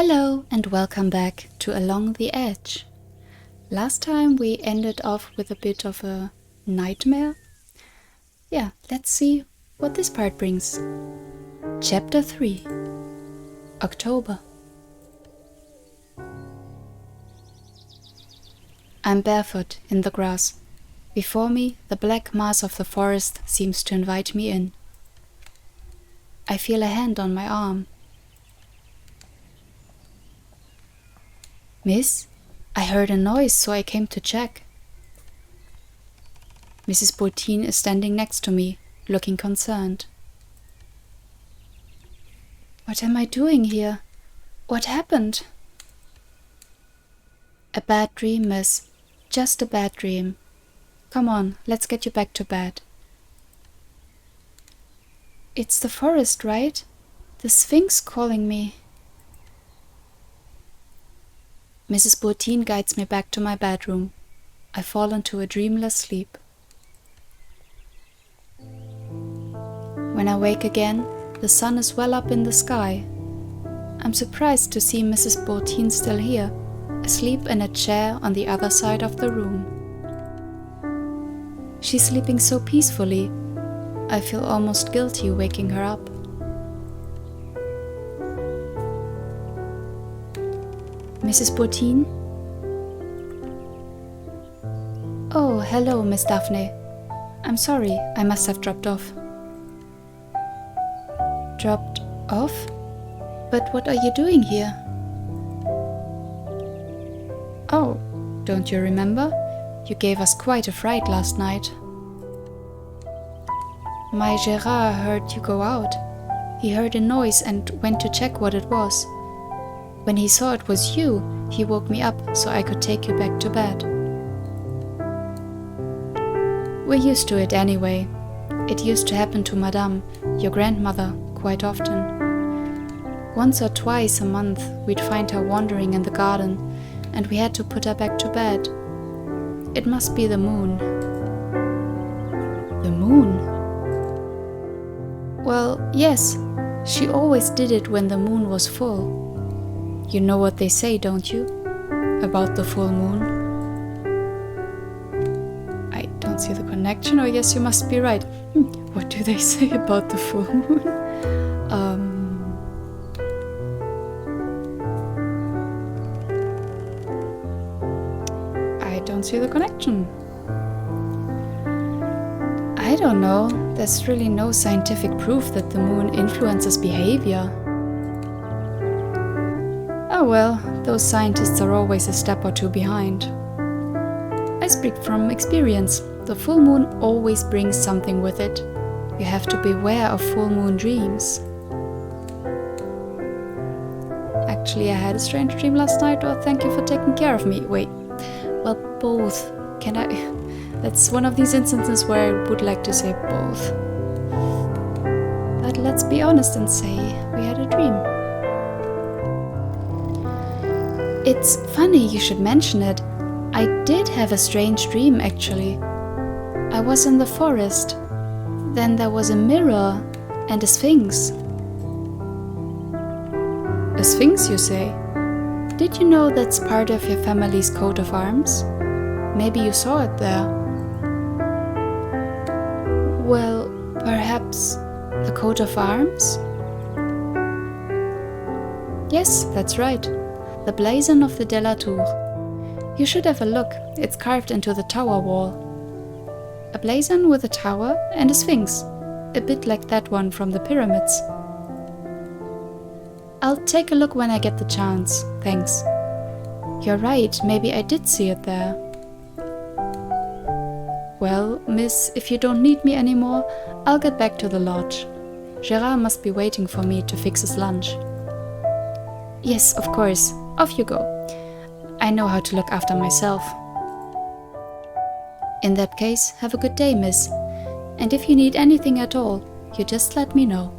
Hello and welcome back to Along the Edge. Last time we ended off with a bit of a nightmare. Yeah, let's see what this part brings. Chapter 3. October. I'm barefoot in the grass. Before me, the black mass of the forest seems to invite me in. I feel a hand on my arm. Miss, I heard a noise, so I came to check. Mrs. Bottine is standing next to me, looking concerned. What am I doing here? What happened? A bad dream, miss. Just a bad dream. Come on, let's get you back to bed. It's the forest, right? The Sphinx calling me. Mrs. Bottine guides me back to my bedroom. I fall into a dreamless sleep. When I wake again, the sun is well up in the sky. I'm surprised to see Mrs. Bottine still here, asleep in a chair on the other side of the room. She's sleeping so peacefully, I feel almost guilty waking her up. Mrs. Bottine? Oh, hello, Miss Daphne. I'm sorry, I must have dropped off. Dropped off? But what are you doing here? Oh, don't you remember? You gave us quite a fright last night. My Gérard heard you go out. He heard a noise and went to check what it was. When he saw it was you, he woke me up so I could take you back to bed. We're used to it anyway. It used to happen to Madame, your grandmother, quite often. Once or twice a month we'd find her wandering in the garden, and we had to put her back to bed. It must be the moon. The moon? Well, yes, she always did it when the moon was full. You know what they say, don't you? About the full moon? I don't see the connection, or yes, you must be right. What do they say about the full moon? I don't see the connection. I don't know. There's really no scientific proof that the moon influences behavior. Oh well, those scientists are always a step or two behind. I speak from experience. The full moon always brings something with it. You have to beware of full moon dreams. Actually, I had a strange dream last night, or thank you for taking care of me. Wait, well, both. Can I? That's one of these instances where I would like to say both. But let's be honest and say we had a dream. It's funny you should mention it. I did have a strange dream, actually. I was in the forest. Then there was a mirror and a sphinx. A sphinx, you say? Did you know that's part of your family's coat of arms? Maybe you saw it there. Well, perhaps the coat of arms? Yes, that's right. The blazon of the De la Tour. You should have a look. It's carved into the tower wall. A blazon with a tower and a sphinx, a bit like that one from the pyramids. I'll take a look when I get the chance, thanks. You're right, maybe I did see it there. Well, miss, if you don't need me anymore, I'll get back to the lodge. Gérard must be waiting for me to fix his lunch. Yes, of course. Off you go. I know how to look after myself. In that case, have a good day, miss. And if you need anything at all, you just let me know.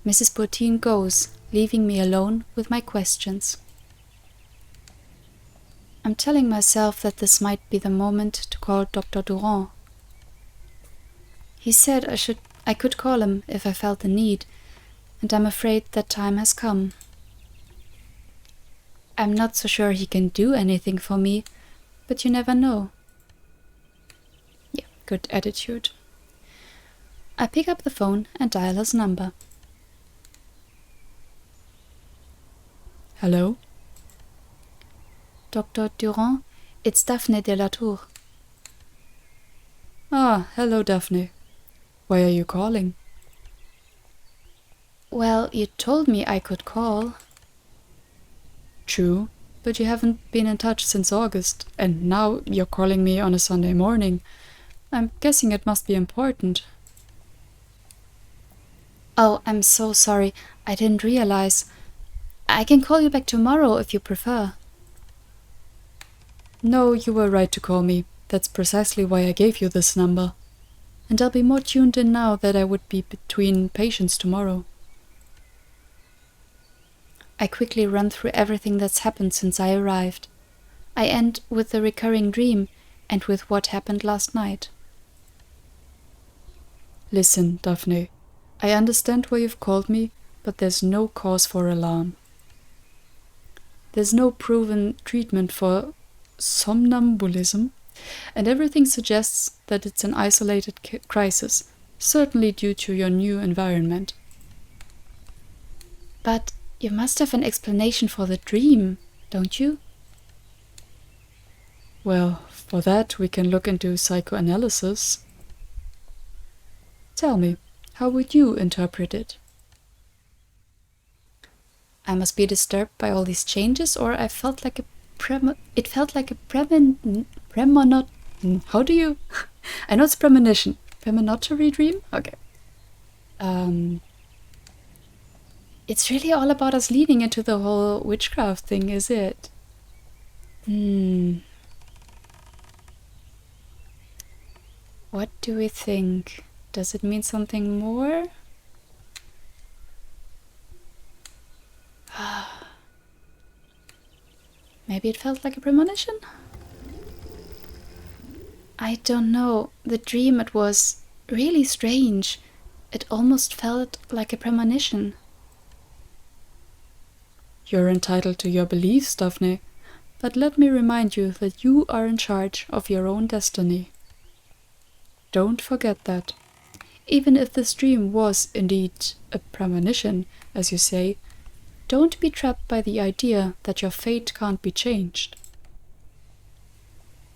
Mrs. Bottine goes, leaving me alone with my questions. I'm telling myself that this might be the moment to call Dr. Durand. He said I could call him if I felt the need, and I'm afraid that time has come. I'm not so sure he can do anything for me, but you never know. Yeah, good attitude. I pick up the phone and dial his number. Hello? Dr. Durand, it's Daphne de la Tour. Ah, hello, Daphne. Why are you calling? Well, you told me I could call. True, but you haven't been in touch since August, and now you're calling me on a Sunday morning. I'm guessing it must be important. Oh, I'm so sorry. I didn't realize. I can call you back tomorrow if you prefer. No, you were right to call me. That's precisely why I gave you this number. And I'll be more tuned in now that I would be between patients tomorrow. I quickly run through everything that's happened since I arrived. I end with the recurring dream and with what happened last night. Listen, Daphne. I understand why you've called me, but there's no cause for alarm. There's no proven treatment for somnambulism, and everything suggests that it's an isolated crisis, certainly due to your new environment. But you must have an explanation for the dream, don't you? Well, for that we can look into psychoanalysis. Tell me, how would you interpret it? I must be disturbed by all these changes, or I felt like how do you? I know it's premonition. Premonitory dream? Okay. It's really all about us leaning into the whole witchcraft thing, is it? What do we think? Does it mean something more? Maybe it felt like a premonition? I don't know. The dream, it was really strange. It almost felt like a premonition. You're entitled to your beliefs, Daphne, but let me remind you that you are in charge of your own destiny. Don't forget that. Even if this dream was indeed a premonition, as you say, don't be trapped by the idea that your fate can't be changed.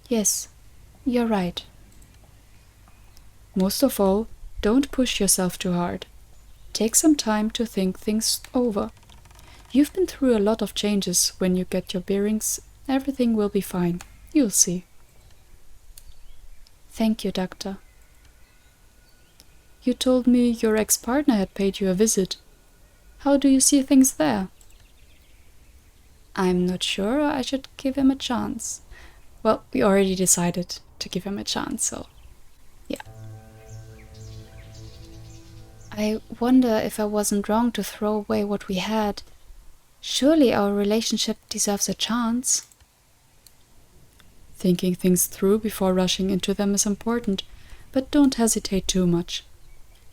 Yes, you're right. Most of all, don't push yourself too hard. Take some time to think things over. You've been through a lot of changes. When you get your bearings, everything will be fine. You'll see. Thank you, Doctor. You told me your ex-partner had paid you a visit. How do you see things there? I'm not sure. I should give him a chance. Well, we already decided to give him a chance, so yeah. I wonder if I wasn't wrong to throw away what we had. Surely our relationship deserves a chance. Thinking things through before rushing into them is important, but don't hesitate too much.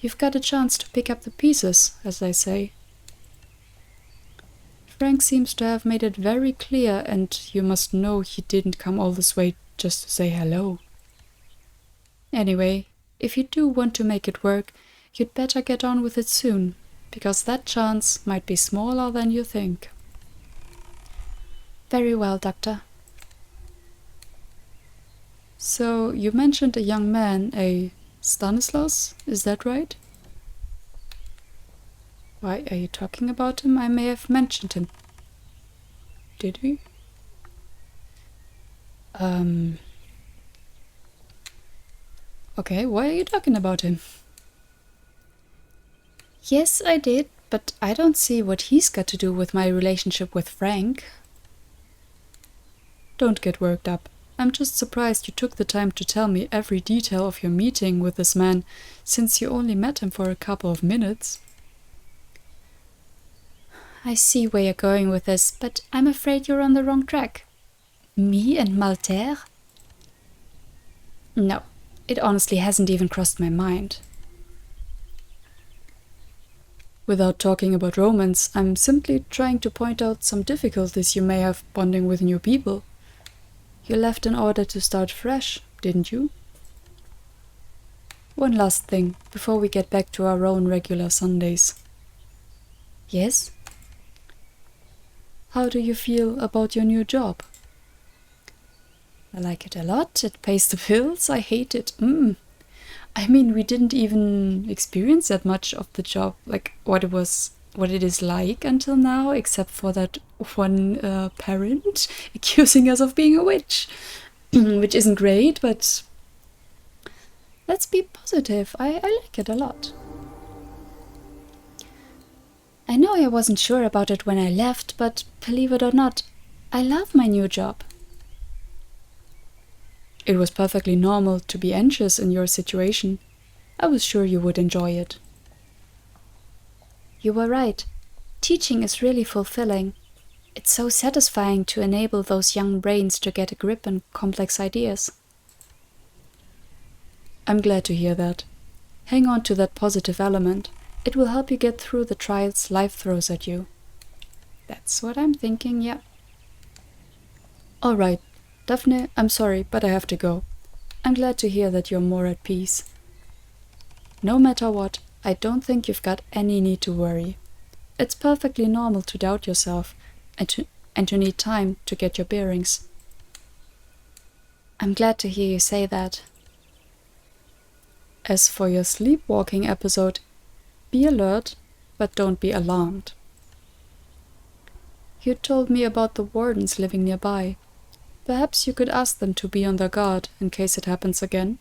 You've got a chance to pick up the pieces, as they say. Frank seems to have made it very clear, and you must know he didn't come all this way just to say hello. Anyway, if you do want to make it work, you'd better get on with it soon, because that chance might be smaller than you think. Very well, Doctor. So, you mentioned a young man, a Stanislaus, is that right? Why are you talking about him? I may have mentioned him. Did we? Okay, why are you talking about him? Yes, I did, but I don't see what he's got to do with my relationship with Frank. Don't get worked up. I'm just surprised you took the time to tell me every detail of your meeting with this man, since you only met him for a couple of minutes. I see where you're going with this, but I'm afraid you're on the wrong track. Me and Maltaire? No, it honestly hasn't even crossed my mind. Without talking about romance, I'm simply trying to point out some difficulties you may have bonding with new people. You left in order to start fresh, didn't you? One last thing, before we get back to our own regular Sundays. Yes? How do you feel about your new job? I like it a lot. It pays the bills. I hate it. I mean, we didn't even experience that much of the job, like what it is like until now, except for that one parent accusing us of being a witch, which isn't great, but let's be positive. I like it a lot. I know I wasn't sure about it when I left, but believe it or not, I love my new job. It was perfectly normal to be anxious in your situation. I was sure you would enjoy it. You were right. Teaching is really fulfilling. It's so satisfying to enable those young brains to get a grip on complex ideas. I'm glad to hear that. Hang on to that positive element. It will help you get through the trials life throws at you. That's what I'm thinking, yeah. All right. Daphne, I'm sorry, but I have to go. I'm glad to hear that you're more at peace. No matter what, I don't think you've got any need to worry. It's perfectly normal to doubt yourself and to need time to get your bearings. I'm glad to hear you say that. As for your sleepwalking episode, be alert, but don't be alarmed. You told me about the wardens living nearby. Perhaps you could ask them to be on their guard in case it happens again.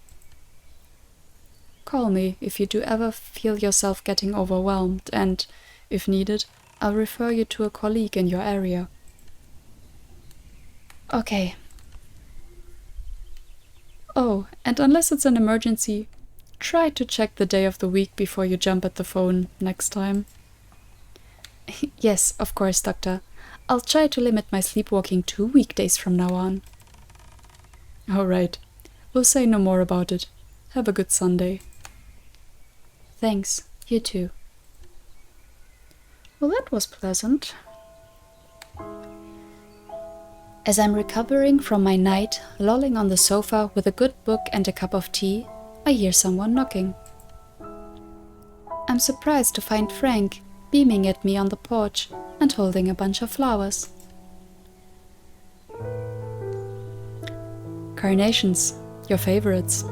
Call me if you do ever feel yourself getting overwhelmed and, if needed, I'll refer you to a colleague in your area. Okay. Oh, and unless it's an emergency, try to check the day of the week before you jump at the phone next time. Yes, of course, Doctor. I'll try to limit my sleepwalking 2 weekdays from now on. All right. We'll say no more about it. Have a good Sunday. Thanks. You too. Well, that was pleasant. As I'm recovering from my night, lolling on the sofa with a good book and a cup of tea, I hear someone knocking. I'm surprised to find Frank beaming at me on the porch and holding a bunch of flowers. Carnations, your favorites.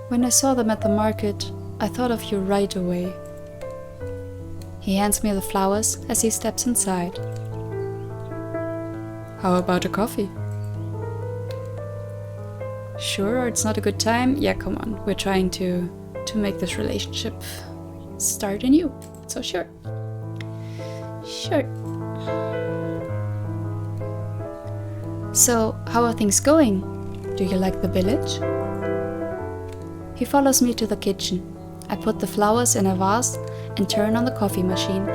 When I saw them at the market, I thought of you right away. He hands me the flowers as he steps inside. How about a coffee? Sure, it's not a good time? Yeah, come on, we're trying to make this relationship start anew, so sure. Sure. So, how are things going? Do you like the village? He follows me to the kitchen. I put the flowers in a vase and turn on the coffee machine.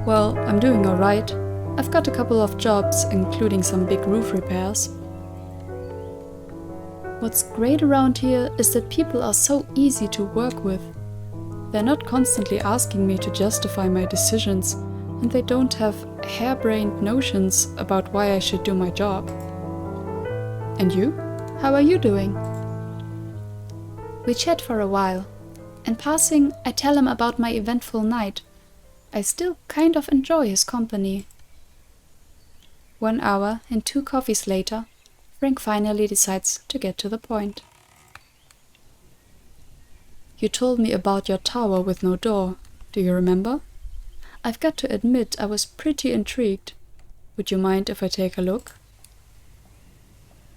Well, I'm doing alright. I've got a couple of jobs, including some big roof repairs. What's great around here is that people are so easy to work with. They're not constantly asking me to justify my decisions, and they don't have harebrained notions about why I should do my job. And you? How are you doing? We chat for a while. In passing, I tell him about my eventful night. I still kind of enjoy his company. 1 hour and 2 coffees later, Frank finally decides to get to the point. You told me about your tower with no door. Do you remember? I've got to admit I was pretty intrigued. Would you mind if I take a look?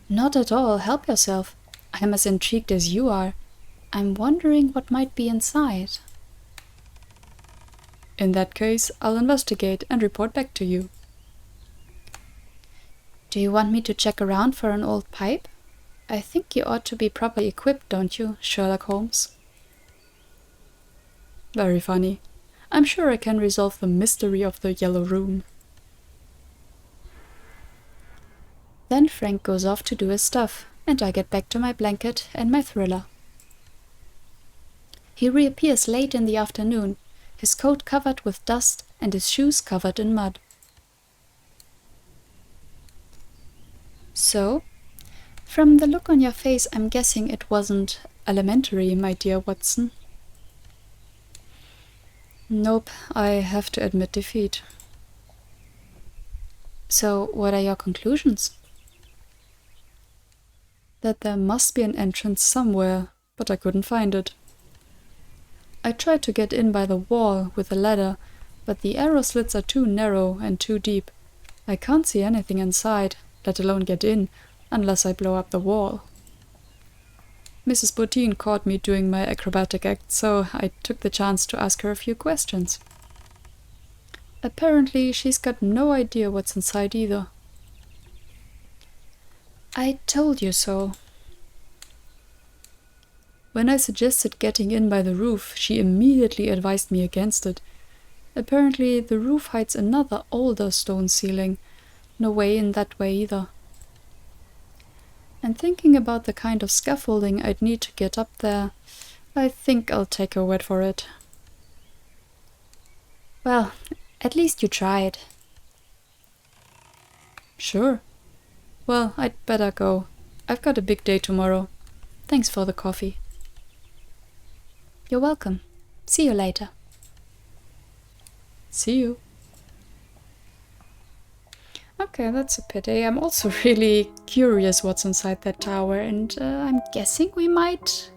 Not at all. Help yourself. I'm as intrigued as you are. I'm wondering what might be inside. In that case, I'll investigate and report back to you. Do you want me to check around for an old pipe? I think you ought to be properly equipped, don't you, Sherlock Holmes? Very funny. I'm sure I can resolve the mystery of the yellow room. Then Frank goes off to do his stuff, and I get back to my blanket and my thriller. He reappears late in the afternoon, his coat covered with dust and his shoes covered in mud. So? From the look on your face, I'm guessing it wasn't elementary, my dear Watson. Nope, I have to admit defeat. So, what are your conclusions? That there must be an entrance somewhere, but I couldn't find it. I tried to get in by the wall with a ladder, but the arrow slits are too narrow and too deep. I can't see anything inside, let alone get in, unless I blow up the wall. Mrs. Boudin caught me doing my acrobatic act, so I took the chance to ask her a few questions. Apparently, she's got no idea what's inside either. I told you so. When I suggested getting in by the roof, she immediately advised me against it. Apparently, the roof hides another, older stone ceiling. No way in that way either. And thinking about the kind of scaffolding I'd need to get up there, I think I'll take her word for it. Well, at least you tried. Sure. Well, I'd better go. I've got a big day tomorrow. Thanks for the coffee. You're welcome. See you later. See you. Okay, that's a pity. I'm also really curious what's inside that tower, and I'm guessing we might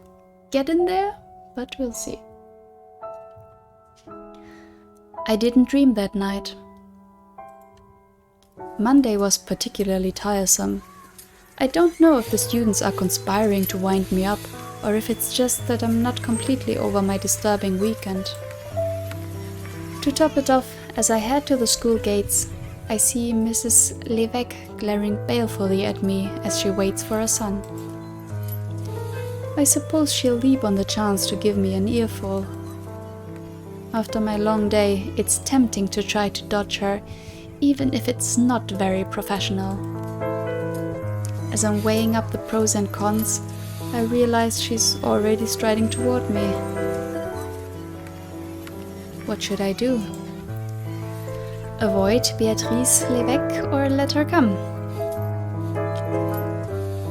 get in there, but we'll see. I didn't dream that night. Monday was particularly tiresome. I don't know if the students are conspiring to wind me up, or if it's just that I'm not completely over my disturbing weekend. To top it off, as I head to the school gates, I see Mrs. Levesque glaring balefully at me as she waits for her son. I suppose she'll leap on the chance to give me an earful. After my long day, it's tempting to try to dodge her, even if it's not very professional. As I'm weighing up the pros and cons, I realize she's already striding toward me. What should I do? Avoid Beatrice Levesque or let her come?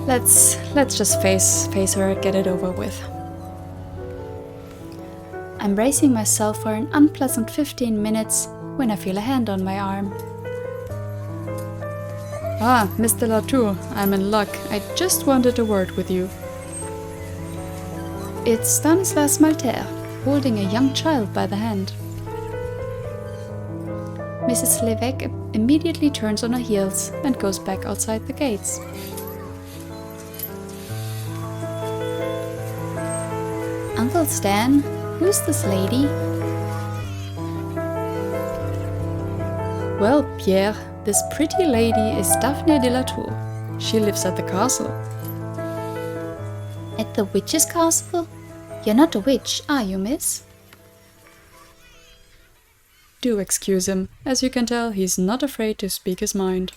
Let's just face her, get it over with. I'm bracing myself for an unpleasant 15 minutes when I feel a hand on my arm. Ah, Mr. Latour, I'm in luck. I just wanted a word with you. It's Stanislas Maltaire, holding a young child by the hand. Mrs. Levesque immediately turns on her heels and goes back outside the gates. Uncle Stan, who's this lady? Well, Pierre, this pretty lady is Daphne de la Tour. She lives at the castle. At the witch's castle? You're not a witch, are you, miss? Do excuse him. As you can tell, he's not afraid to speak his mind.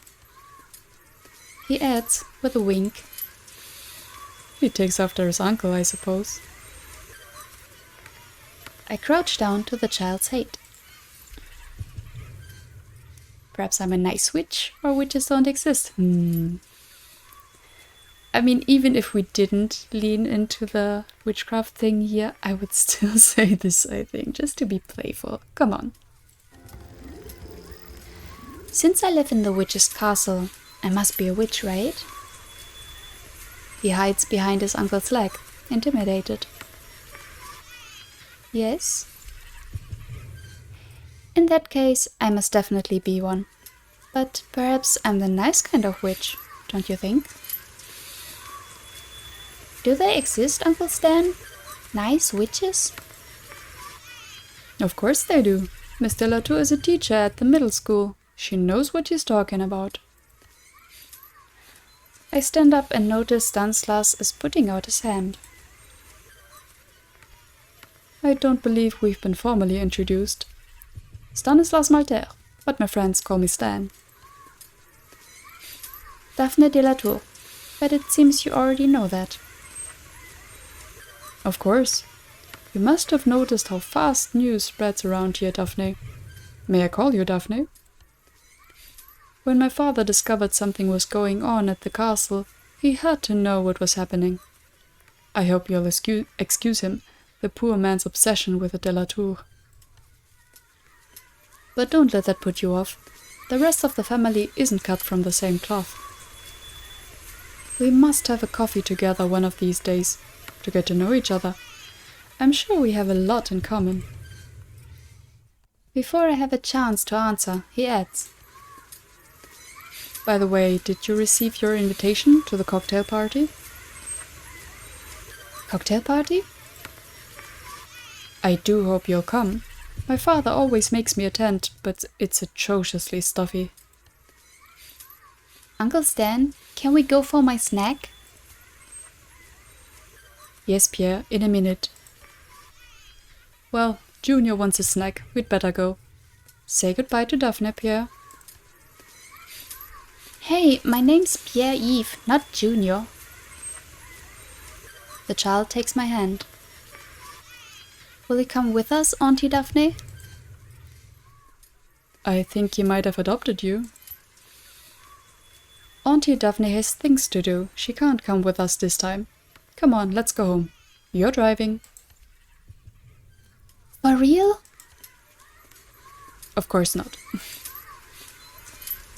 He adds, with a wink. He takes after his uncle, I suppose. I crouch down to the child's height. Perhaps I'm a nice witch, or witches don't exist. I mean, even if we didn't lean into the witchcraft thing here, I would still say this, I think, just to be playful. Come on. Since I live in the witch's castle, I must be a witch, right? He hides behind his uncle's leg, intimidated. Yes? In that case, I must definitely be one. But perhaps I'm the nice kind of witch, don't you think? Do they exist, Uncle Stan? Nice witches? Of course they do. Miss de la Tour is a teacher at the middle school. She knows what she's talking about. I stand up and notice Stanislas is putting out his hand. I don't believe we've been formally introduced. Stanislas Maltaire, but my friends call me Stan. Daphne de la Tour, but it seems you already know that. Of course. You must have noticed how fast news spreads around here, Daphne. May I call you Daphne? When my father discovered something was going on at the castle, he had to know what was happening. I hope you'll excuse him, the poor man's obsession with the de la Tour. But don't let that put you off. The rest of the family isn't cut from the same cloth. We must have a coffee together one of these days, to get to know each other. I'm sure we have a lot in common. Before I have a chance to answer, he adds, by the way, did you receive your invitation to the cocktail party? Cocktail party? I do hope you'll come. My father always makes me attend, but it's atrociously stuffy. Uncle Stan, can we go for my snack? Yes, Pierre, in a minute. Well, Junior wants a snack. We'd better go. Say goodbye to Daphne, Pierre. Hey, my name's Pierre-Yves, not Junior. The child takes my hand. Will he come with us, Auntie Daphne? I think he might have adopted you. Auntie Daphne has things to do. She can't come with us this time. Come on, let's go home. You're driving. For real? Of course not.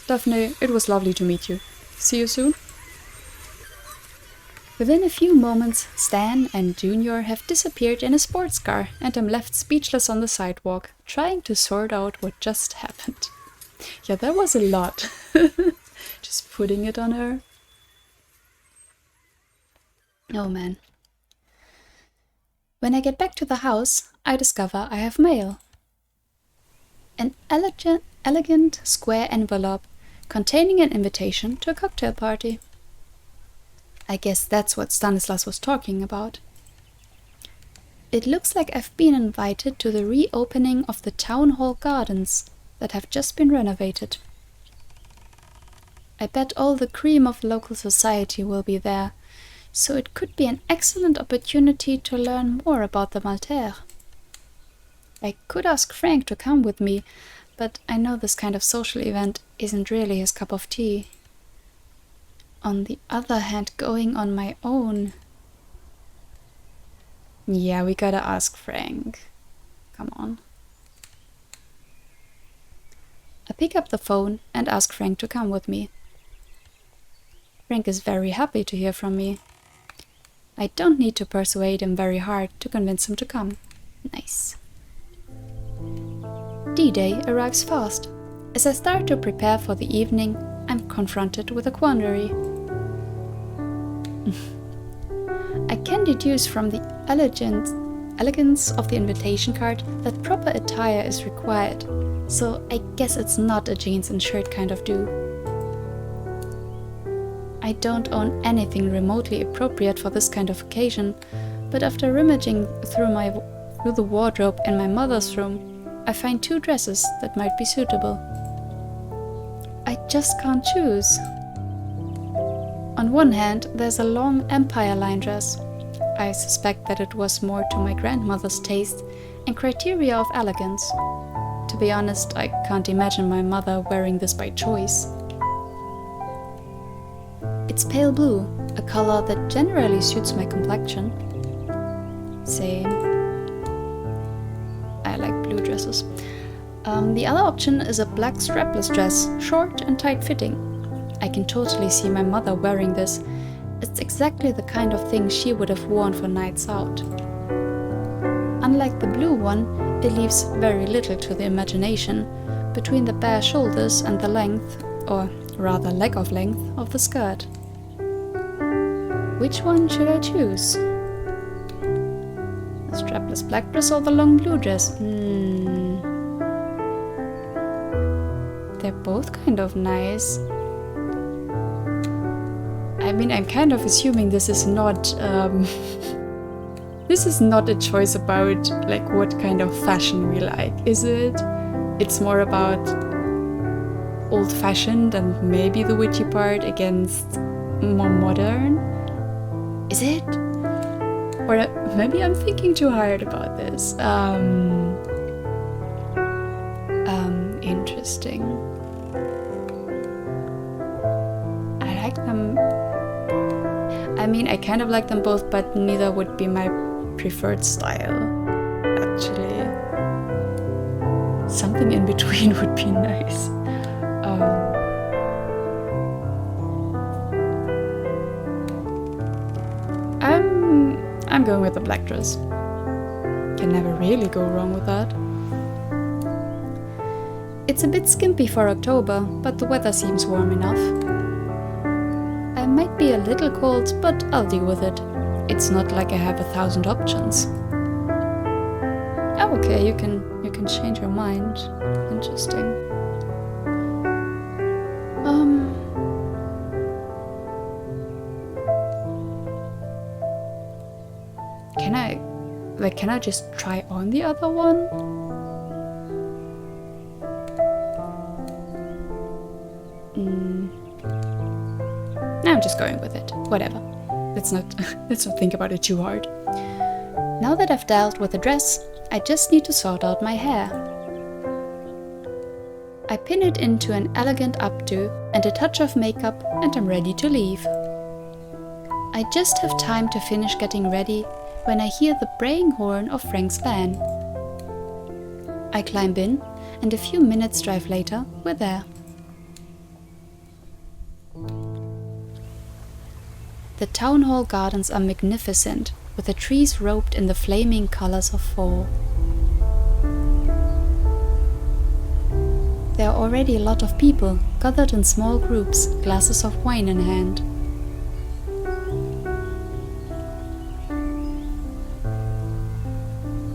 Daphne, it was lovely to meet you. See you soon. Within a few moments, Stan and Junior have disappeared in a sports car, and I'm left speechless on the sidewalk, trying to sort out what just happened. Yeah, that was a lot. Just putting it on her. Oh man. When I get back to the house, I discover I have mail. An elegant square envelope containing an invitation to a cocktail party. I guess that's what Stanislas was talking about. It looks like I've been invited to the reopening of the town hall gardens that have just been renovated. I bet all the cream of local society will be there, so it could be an excellent opportunity to learn more about the Maltaire. I could ask Frank to come with me, but I know this kind of social event isn't really his cup of tea. On the other hand, going on my own... Yeah, we gotta ask Frank. Come on. I pick up the phone and ask Frank to come with me. Frank is very happy to hear from me. I don't need to persuade him very hard to convince him to come. Nice. D-Day arrives fast. As I start to prepare for the evening, I'm confronted with a quandary. I can deduce from the elegance of the invitation card that proper attire is required, so I guess it's not a jeans and shirt kind of do. I don't own anything remotely appropriate for this kind of occasion, but after rummaging through the wardrobe in my mother's room, I find 2 dresses that might be suitable. I just can't choose. On one hand, there's a long Empire line dress. I suspect that it was more to my grandmother's taste and criteria of elegance. To be honest, I can't imagine my mother wearing this by choice. It's pale blue, a color that generally suits my complexion. Same. I like blue dresses. The other option is a black strapless dress, short and tight-fitting. I can totally see my mother wearing this. It's exactly the kind of thing she would have worn for nights out. Unlike the blue one, it leaves very little to the imagination between the bare shoulders and the length, or rather lack of length, of the skirt. Which one should I choose? The strapless black dress or the long blue dress? They're both kind of nice. I mean, I'm kind of assuming this is not this is not a choice about like what kind of fashion we like, is it? It's more about old-fashioned and maybe the witchy part against more modern. Is it? Or maybe I'm thinking too hard about this. Interesting. I like them. I mean, I kind of like them both, but neither would be my preferred style, actually. Something in between would be nice. I'm going with the black dress. Can never really go wrong with that. It's a bit skimpy for October, but the weather seems warm enough. I might be a little cold, but I'll deal with it. It's not like I have 1,000 options. Oh, okay, you can change your mind. Interesting. Can I just try on the other one? I'm just going with it. Whatever. Let's not think about it too hard. Now that I've dealt with the dress, I just need to sort out my hair. I pin it into an elegant updo and a touch of makeup, and I'm ready to leave. I just have time to finish getting ready when I hear the braying horn of Frank's van. I climb in, and a few minutes drive later, we're there. The town hall gardens are magnificent, with the trees robed in the flaming colors of fall. There are already a lot of people, gathered in small groups, glasses of wine in hand.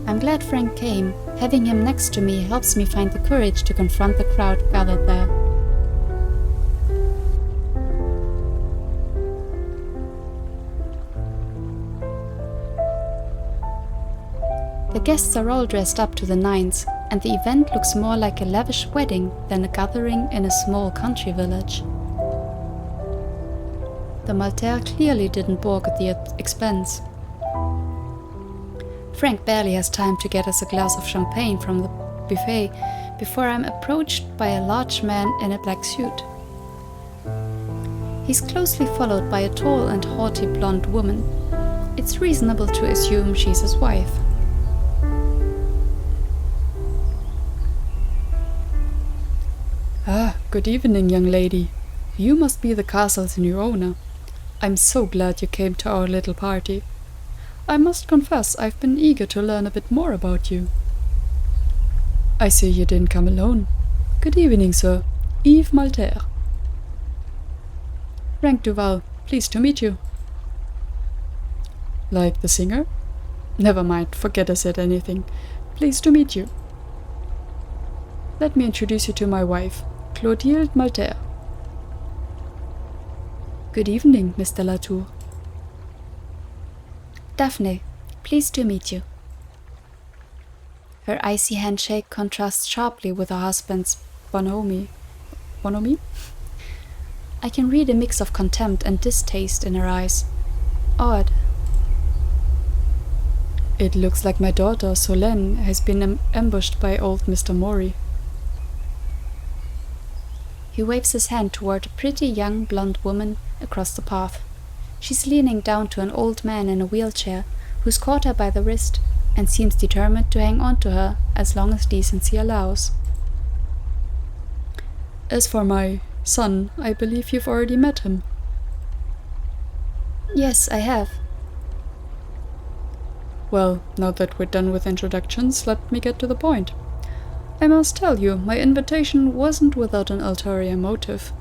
I'm glad Frank came. Having him next to me helps me find the courage to confront the crowd gathered there. The guests are all dressed up to the nines, and the event looks more like a lavish wedding than a gathering in a small country village. The Maltaire clearly didn't balk at the expense. Frank barely has time to get us a glass of champagne from the buffet before I'm approached by a large man in a black suit. He's closely followed by a tall and haughty blonde woman. It's reasonable to assume she's his wife. Ah, good evening, young lady. You must be the castle's new owner. I'm so glad you came to our little party. I must confess I've been eager to learn a bit more about you. I see you didn't come alone. Good evening, sir. Yves Maltaire. Frank Duval, pleased to meet you. Like the singer? Never mind, forget I said anything. Pleased to meet you. Let me introduce you to my wife, Clotilde Maltaire. Good evening, Mr. Latour. Daphne, pleased to meet you. Her icy handshake contrasts sharply with her husband's bonhomie. Bonhomie? I can read a mix of contempt and distaste in her eyes. Odd. It looks like my daughter, Solène, has been ambushed by old Mr. Maury. He waves his hand toward a pretty young blonde woman across the path. She's leaning down to an old man in a wheelchair who's caught her by the wrist and seems determined to hang on to her as long as decency allows. As for my son, I believe you've already met him. Yes, I have. Well, now that we're done with introductions, let me get to the point. I must tell you, my invitation wasn't without an ulterior motive.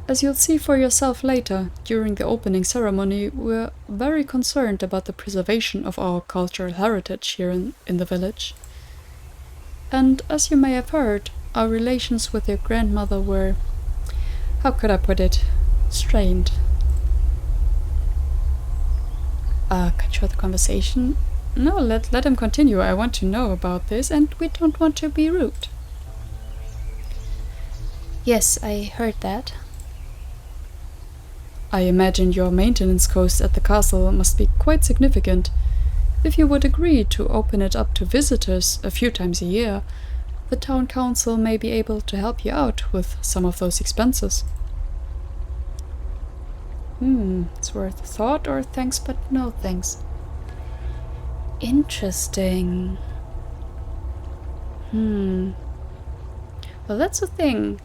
As you'll see for yourself later, during the opening ceremony, we're very concerned about the preservation of our cultural heritage here in the village. And as you may have heard, our relations with your grandmother were, how could I put it, strained. Cut short the conversation. No, let him continue. I want to know about this, and we don't want to be rude. Yes, I heard that. I imagine your maintenance costs at the castle must be quite significant. If you would agree to open it up to visitors a few times a year, the town council may be able to help you out with some of those expenses. It's worth a thought, or thanks but no thanks. Interesting. Well, that's the thing.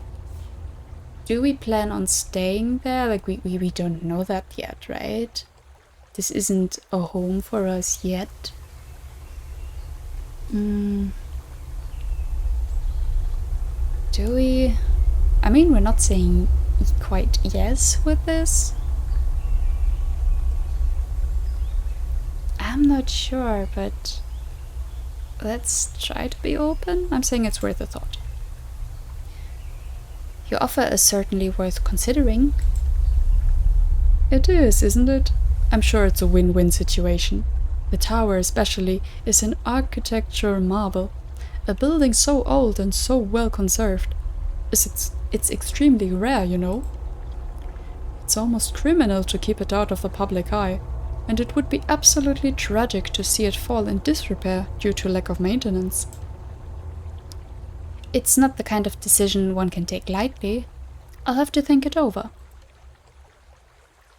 Do we plan on staying there? Like, we don't know that yet, right? This isn't a home for us yet. Do we? I mean, we're not saying quite yes with this. I'm not sure, but let's try to be open. I'm saying it's worth a thought. Your offer is certainly worth considering. It is, isn't it? I'm sure it's a win-win situation. The tower especially is an architectural marvel. A building so old and so well conserved. It's extremely rare, you know. It's almost criminal to keep it out of the public eye, and it would be absolutely tragic to see it fall in disrepair due to lack of maintenance. It's not the kind of decision one can take lightly. I'll have to think it over.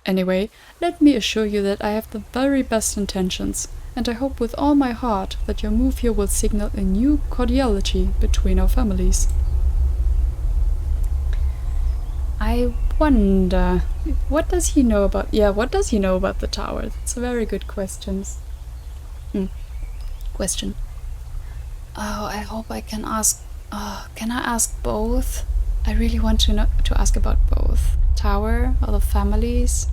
Anyway, let me assure you that I have the very best intentions, and I hope with all my heart that your move here will signal a new cordiality between our families. I wonder, what does he know about the tower? That's a very good question. Oh, I hope I can ask. Can I ask both? I really want to ask about both. Tower or the families.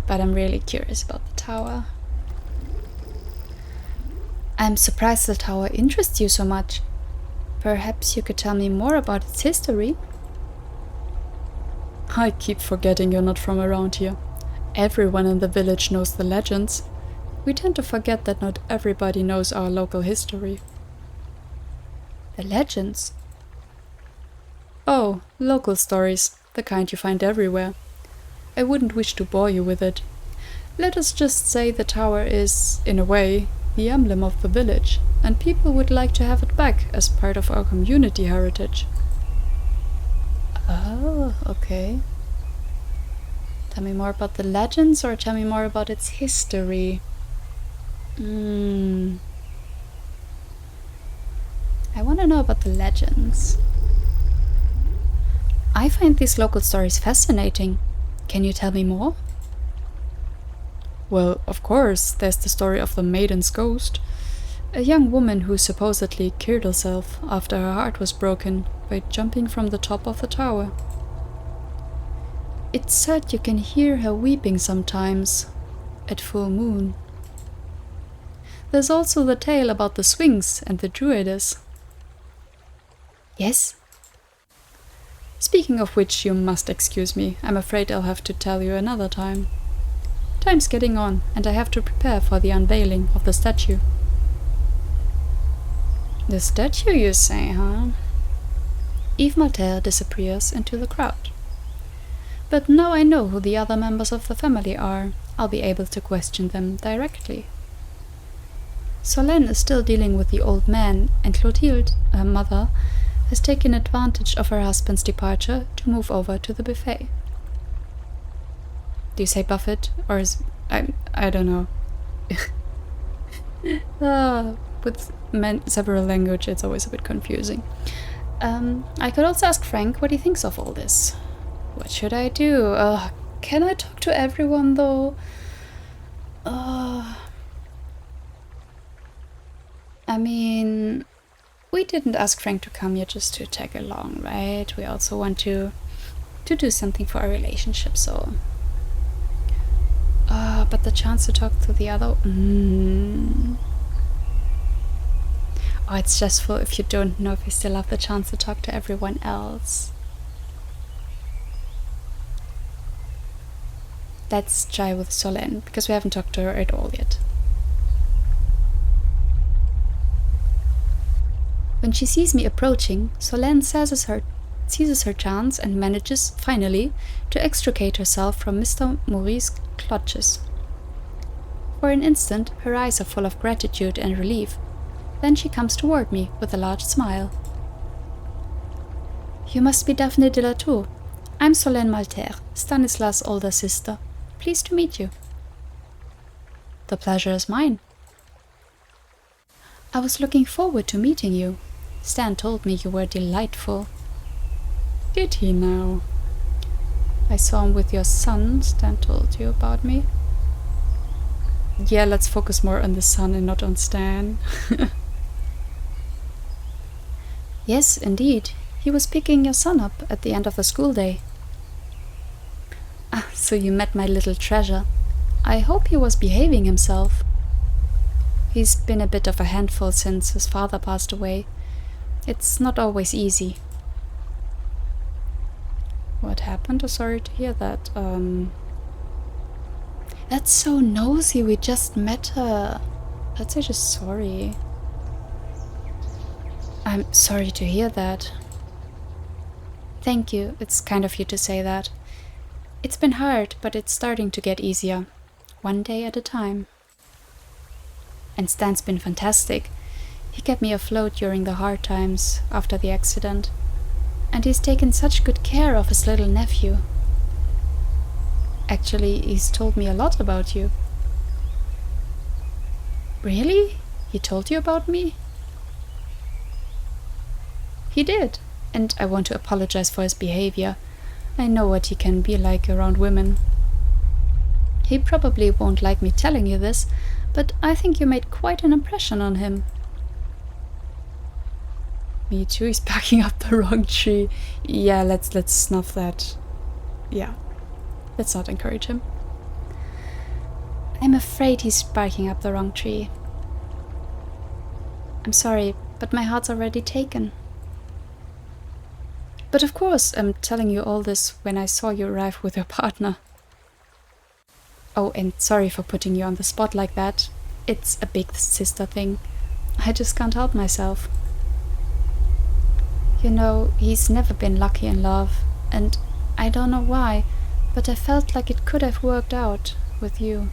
But I'm really curious about the tower. I'm surprised the tower interests you so much. Perhaps you could tell me more about its history? I keep forgetting you're not from around here. Everyone in the village knows the legends. We tend to forget that not everybody knows our local history. The legends? Oh, local stories, the kind you find everywhere. I wouldn't wish to bore you with it. Let us just say the tower is, in a way, the emblem of the village, and people would like to have it back as part of our community heritage. Oh, okay. Tell me more about the legends, or tell me more about its history. I want to know about the legends. I find these local stories fascinating. Can you tell me more? Well, of course, there's the story of the Maiden's Ghost, a young woman who supposedly killed herself after her heart was broken by jumping from the top of the tower. It's said you can hear her weeping sometimes, at full moon. There's also the tale about the Sphinx and the Druidess. Yes? Speaking of which, you must excuse me. I'm afraid I'll have to tell you another time. Time's getting on, and I have to prepare for the unveiling of the statue. The statue, you say, huh? Yves Maltaire disappears into the crowd. But now I know who the other members of the family are. I'll be able to question them directly. Solène is still dealing with the old man, and Clotilde, her mother, has taken advantage of her husband's departure to move over to the buffet. Do you say buffet, or is... I don't know. With several languages, it's always a bit confusing. I could also ask Frank what he thinks of all this. What should I do? Can I talk to everyone, though? I mean, we didn't ask Frank to come here just to tag along, right? We also want to do something for our relationship, so... but the chance to talk to the other... Oh, it's stressful if you don't know if you still have the chance to talk to everyone else. Let's try with Solène, because we haven't talked to her at all yet. When she sees me approaching, Solène seizes her seizes her chance and manages, finally, to extricate herself from Mr. Maurice's clutches. For an instant, her eyes are full of gratitude and relief. Then she comes toward me with a large smile. You must be Daphne de la Tour. I'm Solène Malter, Stanislas' older sister. Pleased to meet you. The pleasure is mine. I was looking forward to meeting you. Stan told me you were delightful. Did he now? I saw him with your son. Stan told you about me. Yeah, let's focus more on the son and not on Stan. Yes, indeed. He was picking your son up at the end of the school day. Ah, so you met my little treasure. I hope he was behaving himself. He's been a bit of a handful since his father passed away. It's not always easy. What happened? Oh, sorry to hear that. That's so nosy, we just met her. Let's say just sorry. I'm sorry to hear that. Thank you, it's kind of you to say that. It's been hard, but it's starting to get easier. One day at a time. And Stan's been fantastic. He kept me afloat during the hard times after the accident. And he's taken such good care of his little nephew. Actually, he's told me a lot about you. Really? He told you about me? He did, and I want to apologize for his behavior. I know what he can be like around women. He probably won't like me telling you this, but I think you made quite an impression on him. Me too, he's backing up the wrong tree. Yeah, let's snuff that. Yeah, let's not encourage him. I'm afraid he's barking up the wrong tree. I'm sorry, but my heart's already taken. But of course, I'm telling you all this when I saw you arrive with your partner. Oh, and sorry for putting you on the spot like that. It's a big sister thing. I just can't help myself. You know, he's never been lucky in love, and I don't know why, but I felt like it could have worked out with you.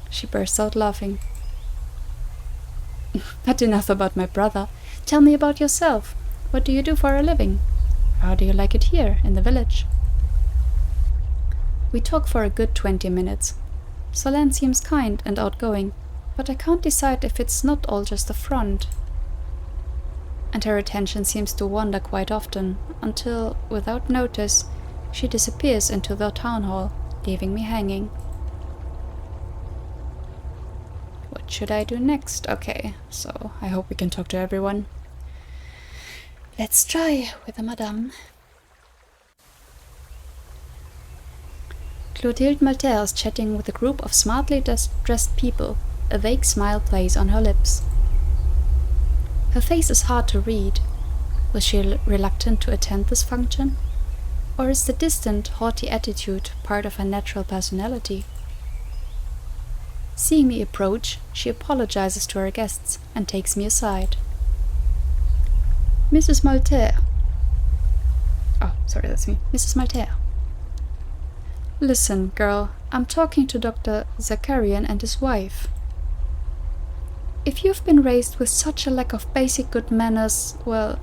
She burst out laughing. But enough about my brother. Tell me about yourself. What do you do for a living? How do you like it here in the village? We talk for a good 20 minutes. Solène seems kind and outgoing, but I can't decide if it's not all just a front. And her attention seems to wander quite often, until, without notice, she disappears into the town hall, leaving me hanging. What should I do next? Okay, so I hope we can talk to everyone. Let's try with the madame. Clotilde Malter is chatting with a group of smartly dressed people. A vague smile plays on her lips. Her face is hard to read. Was she reluctant to attend this function? Or is the distant, haughty attitude part of her natural personality? Seeing me approach, she apologizes to her guests and takes me aside. Mrs. Malter. Oh, sorry, that's me. Mrs. Malter. Listen, girl, I'm talking to Dr. Zakarian and his wife. If you've been raised with such a lack of basic good manners, well,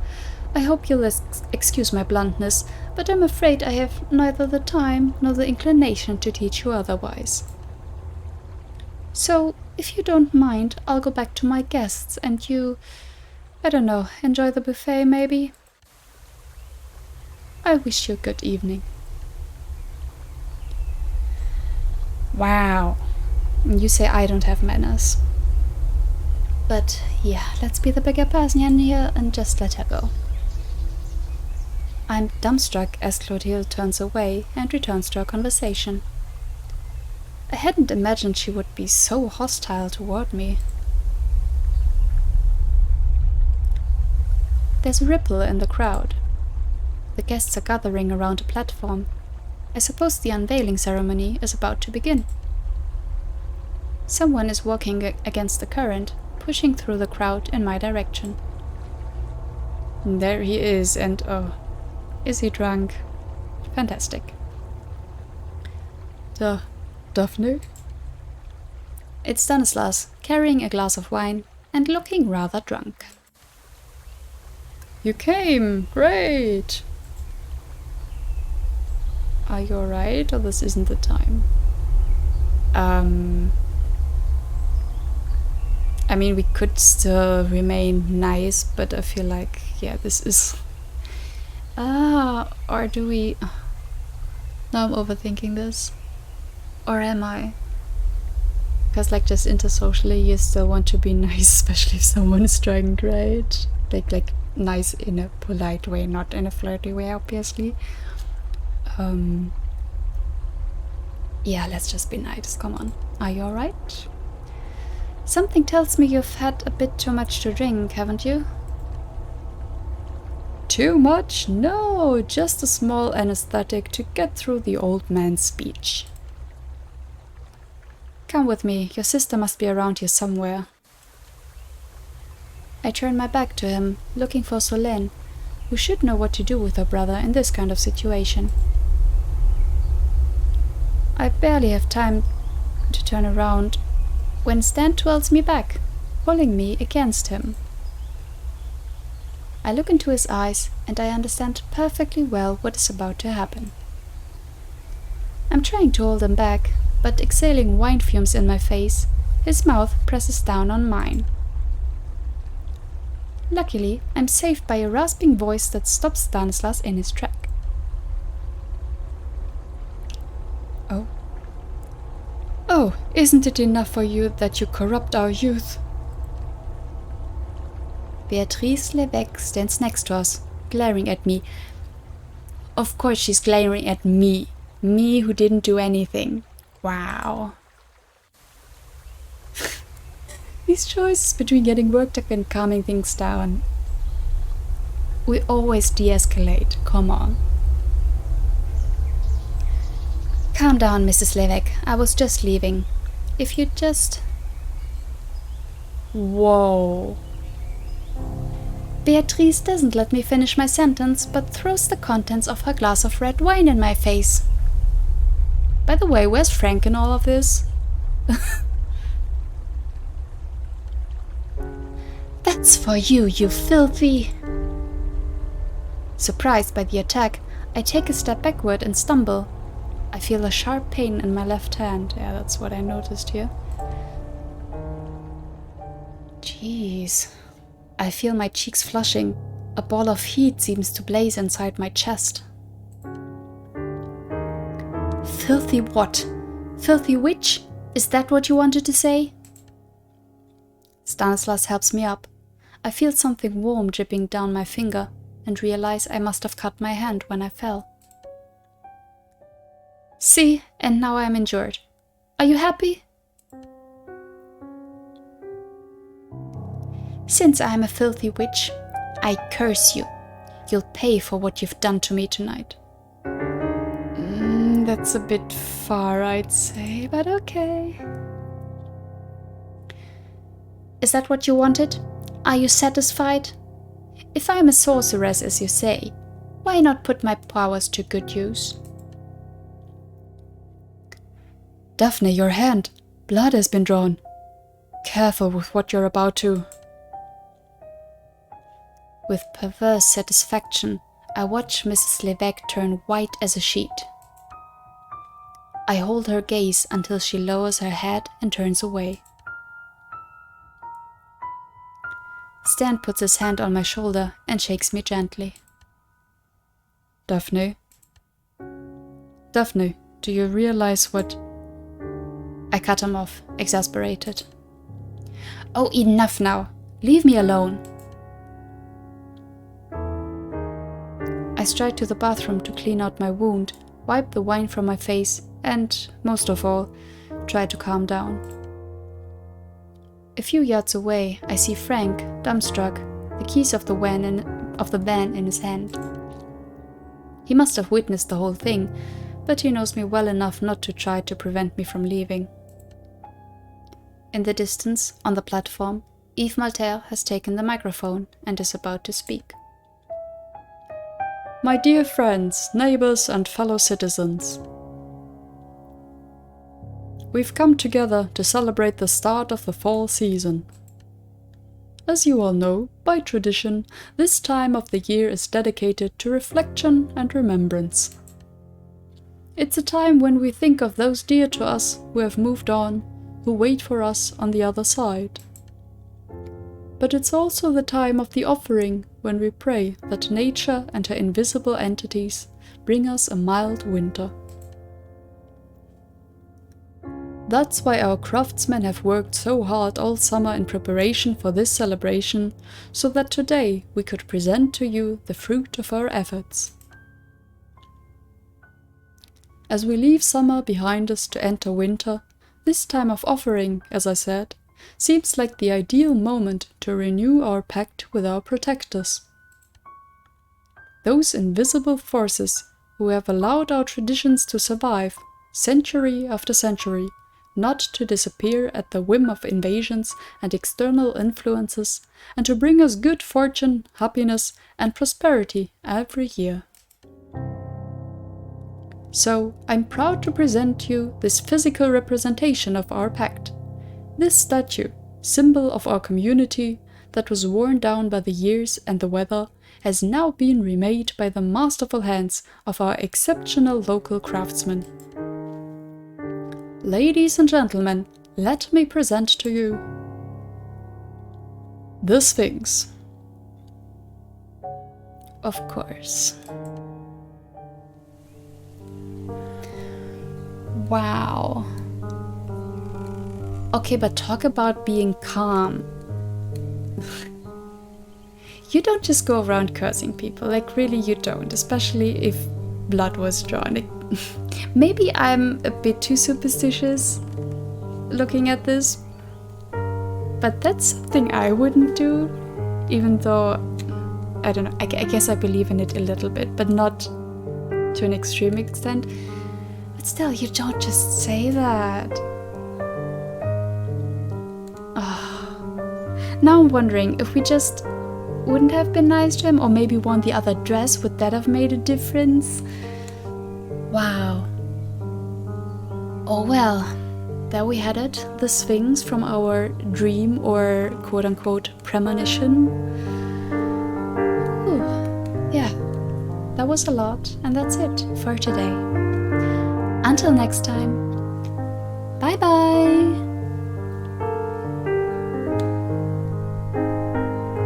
I hope you'll excuse my bluntness, but I'm afraid I have neither the time nor the inclination to teach you otherwise. So, if you don't mind, I'll go back to my guests and you, I don't know, enjoy the buffet maybe? I wish you a good evening. Wow. You say I don't have manners. But yeah, let's be the bigger person in here and just let her go. I'm dumbstruck as Clotilde turns away and returns to our conversation. I hadn't imagined she would be so hostile toward me. There's a ripple in the crowd. The guests are gathering around a platform. I suppose the unveiling ceremony is about to begin. Someone is walking against the current, pushing through the crowd in my direction. There he is, and oh, is he drunk? Fantastic. Daphne? It's Stanislas, carrying a glass of wine and looking rather drunk. You came! Great! Are you alright, or this isn't the time? I mean, we could still remain nice, but I feel like, yeah, this is... or do we... Now I'm overthinking this. Or am I? Because, like, just intersocially, you still want to be nice, especially if someone is drunk, right? Like nice in a polite way, not in a flirty way, obviously. Yeah, let's just be nice, come on. Are you alright? Something tells me you've had a bit too much to drink, haven't you? Too much? No, just a small anesthetic to get through the old man's speech. Come with me, your sister must be around here somewhere. I turn my back to him, looking for Solène, who should know what to do with her brother in this kind of situation. I barely have time to turn around when Stan twirls me back, pulling me against him. I look into his eyes and I understand perfectly well what is about to happen. I'm trying to hold him back, but exhaling wine fumes in my face, his mouth presses down on mine. Luckily, I'm saved by a rasping voice that stops Stanislas in his track. Oh, isn't it enough for you that you corrupt our youth? Beatrice Lévesque stands next to us, glaring at me. Of course she's glaring at me. Me who didn't do anything. Wow. These choices between getting worked up and calming things down. We always de-escalate, come on. Calm down, Mrs. Lévesque. I was just leaving. If you'd just... Whoa. Beatrice doesn't let me finish my sentence, but throws the contents of her glass of red wine in my face. By the way, where's Frank in all of this? That's for you, you filthy... Surprised by the attack, I take a step backward and stumble. I feel a sharp pain in my left hand. Yeah, that's what I noticed here. Jeez. I feel my cheeks flushing. A ball of heat seems to blaze inside my chest. Filthy what? Filthy witch? Is that what you wanted to say? Stanislas helps me up. I feel something warm dripping down my finger and realize I must have cut my hand when I fell. See, and now I am injured. Are you happy? Since I am a filthy witch, I curse you. You'll pay for what you've done to me tonight. That's a bit far, I'd say, but okay. Is that what you wanted? Are you satisfied? If I am a sorceress, as you say, why not put my powers to good use? Daphne, your hand. Blood has been drawn. Careful with what you're about to... With perverse satisfaction, I watch Mrs. Lévesque turn white as a sheet. I hold her gaze until she lowers her head and turns away. Stan puts his hand on my shoulder and shakes me gently. Daphne? Daphne, do you realize what... I cut him off, exasperated. Oh, enough now. Leave me alone. I stride to the bathroom to clean out my wound, wipe the wine from my face, and, most of all, try to calm down. A few yards away, I see Frank, dumbstruck, the keys of the van in his hand. He must have witnessed the whole thing, but he knows me well enough not to try to prevent me from leaving. In the distance, on the platform, Yves Maltaire has taken the microphone and is about to speak. My dear friends, neighbors, and fellow citizens, we've come together to celebrate the start of the fall season. As you all know, by tradition, this time of the year is dedicated to reflection and remembrance. It's a time when we think of those dear to us who have moved on, who wait for us on the other side. But it's also the time of the offering when we pray that nature and her invisible entities bring us a mild winter. That's why our craftsmen have worked so hard all summer in preparation for this celebration, so that today we could present to you the fruit of our efforts. As we leave summer behind us to enter winter, this time of offering, as I said, seems like the ideal moment to renew our pact with our protectors. Those invisible forces who have allowed our traditions to survive, century after century, not to disappear at the whim of invasions and external influences, and to bring us good fortune, happiness, and prosperity every year. So, I'm proud to present you this physical representation of our pact. This statue, symbol of our community, that was worn down by the years and the weather, has now been remade by the masterful hands of our exceptional local craftsmen. Ladies and gentlemen, let me present to you the Sphinx. Of course. Wow. Okay, but talk about being calm. You don't just go around cursing people, like really you don't, especially if blood was drawn. Maybe I'm a bit too superstitious looking at this, but that's something I wouldn't do, even though, I don't know, I guess I believe in it a little bit, but not to an extreme extent. But still, you don't just say that. Now I'm wondering if we just wouldn't have been nice to him, or maybe worn the other dress, would that have made a difference? Wow. Oh well, there we had it, the Sphinx from our dream or quote-unquote premonition. Ooh, yeah, that was a lot, and that's it for today. Until next time, bye-bye!